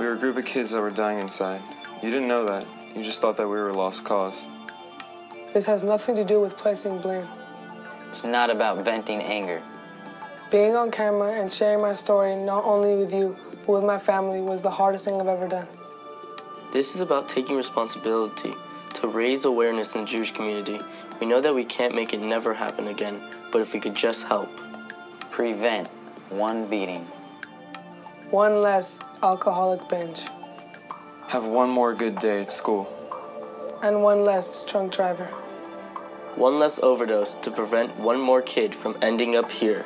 were a group of kids that were dying inside. You didn't know that. You just thought that we were a lost cause. This has nothing to do with placing blame. It's not about venting anger. Being on camera and sharing my story not only with you, but with my family was the hardest thing I've ever done. This is about taking responsibility to raise awareness in the Jewish community. We know that we can't make it never happen again, but if we could just help. Prevent one beating. One less alcoholic binge. Have one more good day at school. And one less drunk driver. One less overdose to prevent one more kid from ending up here.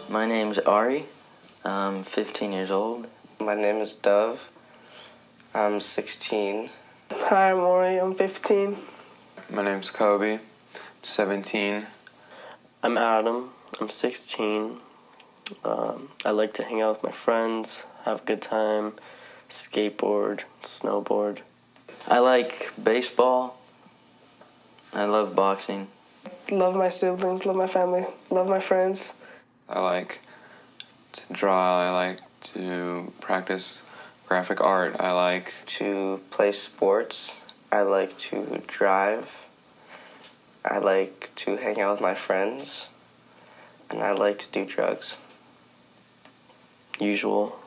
My name's Ari. I'm 15 years old. My name is Dove. I'm 16. Hi, I'm Ori. I'm 15. My name's Kobe, 17. I'm Adam. I'm 16. I like to hang out with my friends, have a good time, skateboard, snowboard. I like baseball. I love boxing. Love my siblings, love my family, love my friends. I like to draw. I like to practice graphic art. I like To play sports. I like to drive. I like to hang out with my friends. And I like to do drugs. Usual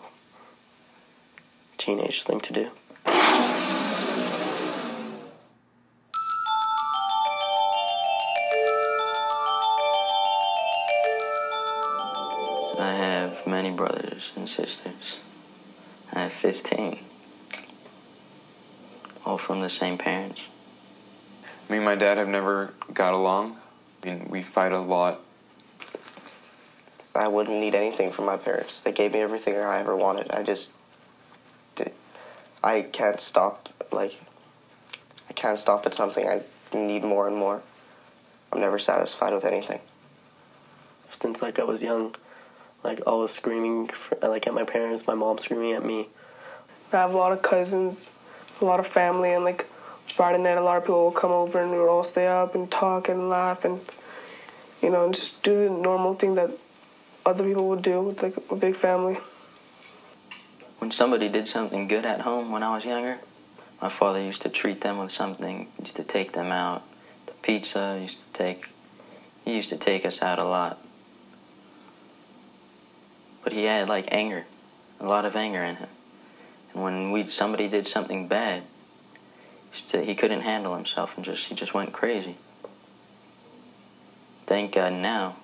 teenage thing to do. I have many brothers and sisters. I have 15. All from the same parents. me and my dad have never got along. I mean, we fight a lot. I wouldn't need anything from my parents. They gave me everything I ever wanted. I can't stop, I can't stop at something. I need more and more. I'm never satisfied with anything. Since I was young, always screaming at my parents, my mom screaming at me. I have a lot of cousins, a lot of family, and Friday night a lot of people will come over and we'll all stay up and talk and laugh and, and just do the normal thing that other people would do with a big family. When somebody did something good at home when I was younger, my father used to treat them with something, used to take them out to pizza, he used to take us out a lot. But he had anger, a lot of anger in him. And when somebody did something bad, he couldn't handle himself and he just went crazy. Thank God now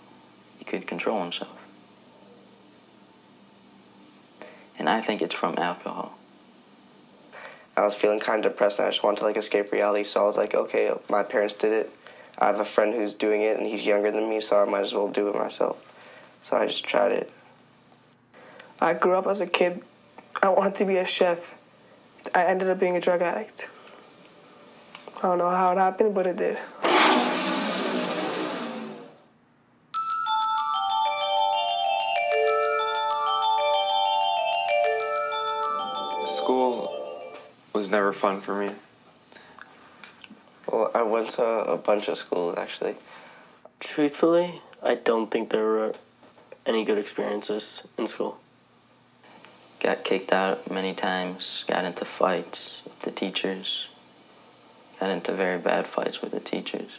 he could control himself. And I think it's from alcohol. I was feeling kind of depressed and I just wanted to escape reality, so I was like, okay, my parents did it. I have a friend who's doing it and he's younger than me, so I might as well do it myself. So I just tried it. I grew up as a kid. I wanted to be a chef. I ended up being a drug addict. I don't know how it happened, but it did. School was never fun for me. Well, I went to a bunch of schools, actually. Truthfully, I don't think there were any good experiences in school. Got kicked out many times, got into fights with the teachers, got into very bad fights with the teachers.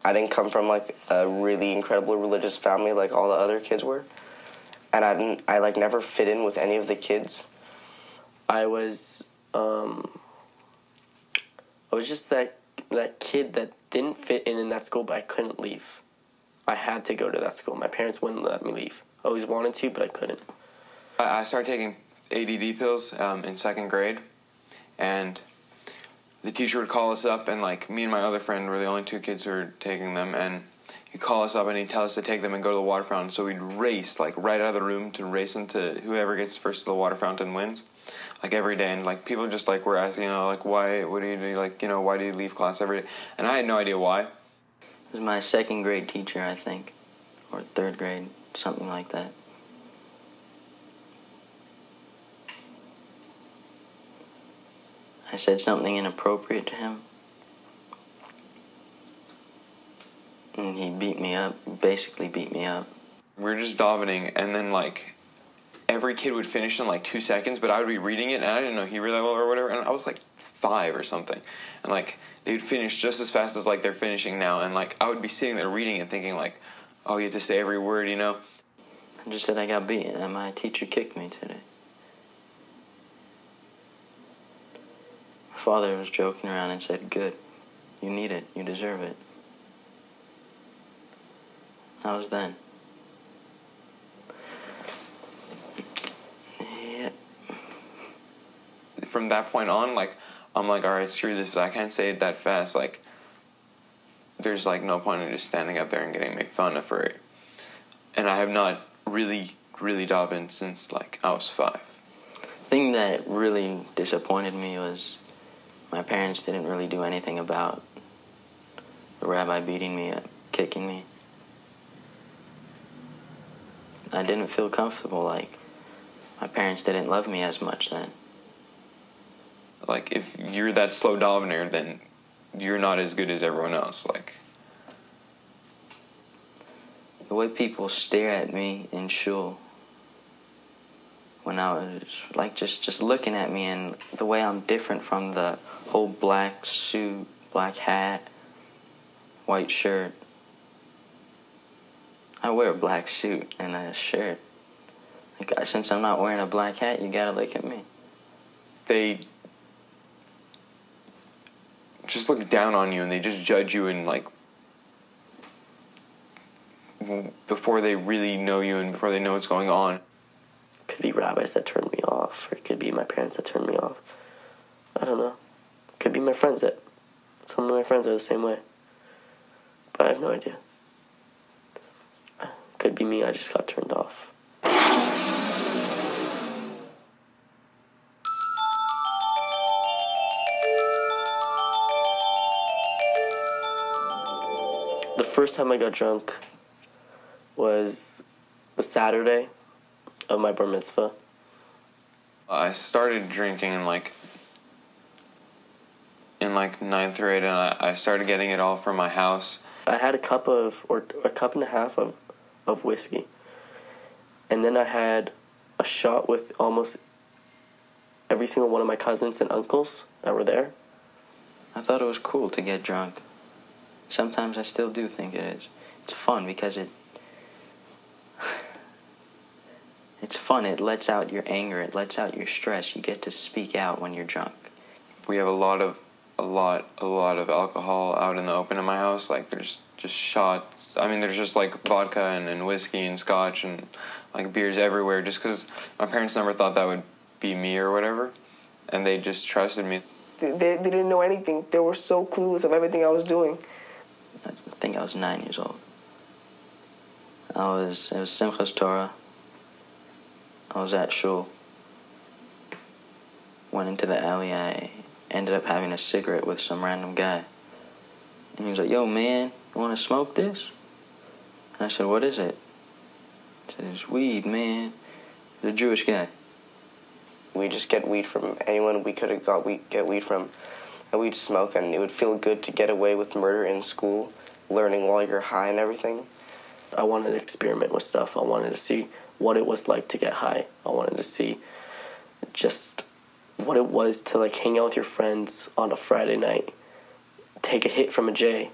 I didn't come from a really incredible religious family like all the other kids were, and I never fit in with any of the kids. I was just that kid that didn't fit in that school, but I couldn't leave. I had to go to that school. My parents wouldn't let me leave. I always wanted to, but I couldn't. I started taking ADD pills in second grade, and the teacher would call us up, and me and my other friend were the only two kids who were taking them, and he'd call us up and he'd tell us to take them and go to the water fountain. So we'd race right out of the room to race into whoever gets first to the water fountain wins, every day. And people just were asking, why? What do you do? Why do you leave class every day? And I had no idea why. It was my second grade teacher, I think. or 3rd grade, something like that. I said something inappropriate to him, and he beat me up, basically beat me up. We were just davening, and then like every kid would finish in like 2 seconds, but I would be reading it, and I didn't know Hebrew that well or whatever, and I was like 5 or something, and like they would finish just as fast as like they're finishing now, and like I would be sitting there reading and thinking like, oh, you have to say every word, you know? I just said I got beaten, and my teacher kicked me today. My father was joking around and said, good, you need it, you deserve it. That was then. Yeah. From that point on, like, I'm like, all right, screw this, I can't say it that fast, like, there's like no point in just standing up there and getting made fun of for it. And I have not really davened since like I was 5. The thing that really disappointed me was my parents didn't really do anything about the rabbi beating me up, kicking me. I didn't feel comfortable, like my parents didn't love me as much then. Like, if you're that slow davener, then you're not as good as everyone else, like. The way people stare at me in shul when I was, like, just looking at me, and the way I'm different from the whole black suit, black hat, white shirt. I wear a black suit and a shirt. Like, since I'm not wearing a black hat, you gotta look at me. They just look down on you and they just judge you, and like before they really know you and before they know what's going on. Could be rabbis that turned me off, or it could be my parents that turned me off. I don't know. Could be my friends that, some of my friends are the same way. But I have no idea. Could be me, I just got turned off. The first time I got drunk was the Saturday of my bar mitzvah. I started drinking in like 9th grade, and I started getting it all from my house. I had a cup and a half of whiskey. And then I had a shot with almost every single one of my cousins and uncles that were there. I thought it was cool to get drunk. Sometimes I still do think it is. It's fun because it's fun. It lets out your anger. It lets out your stress. You get to speak out when you're drunk. We have a lot of alcohol out in the open in my house. Like, there's just shots. I mean, there's just like vodka and whiskey and scotch and like beers everywhere, just because my parents never thought that would be me or whatever, and they just trusted me. They didn't know anything. They were so clueless of everything I was doing. I think I was 9 years old. It was Simchas Torah. I was at shul. Went into the alley. I ended up having a cigarette with some random guy. And he was like, yo, man, you want to smoke this? And I said, what is it? He said, it's weed, man. He's a Jewish guy. We just get weed from anyone we could have get weed from. And we'd smoke, and it would feel good to get away with murder in school, learning while you're high and everything. I wanted to experiment with stuff. I wanted to see what it was like to get high. I wanted to see just what it was to like hang out with your friends on a Friday night, take a hit from a J,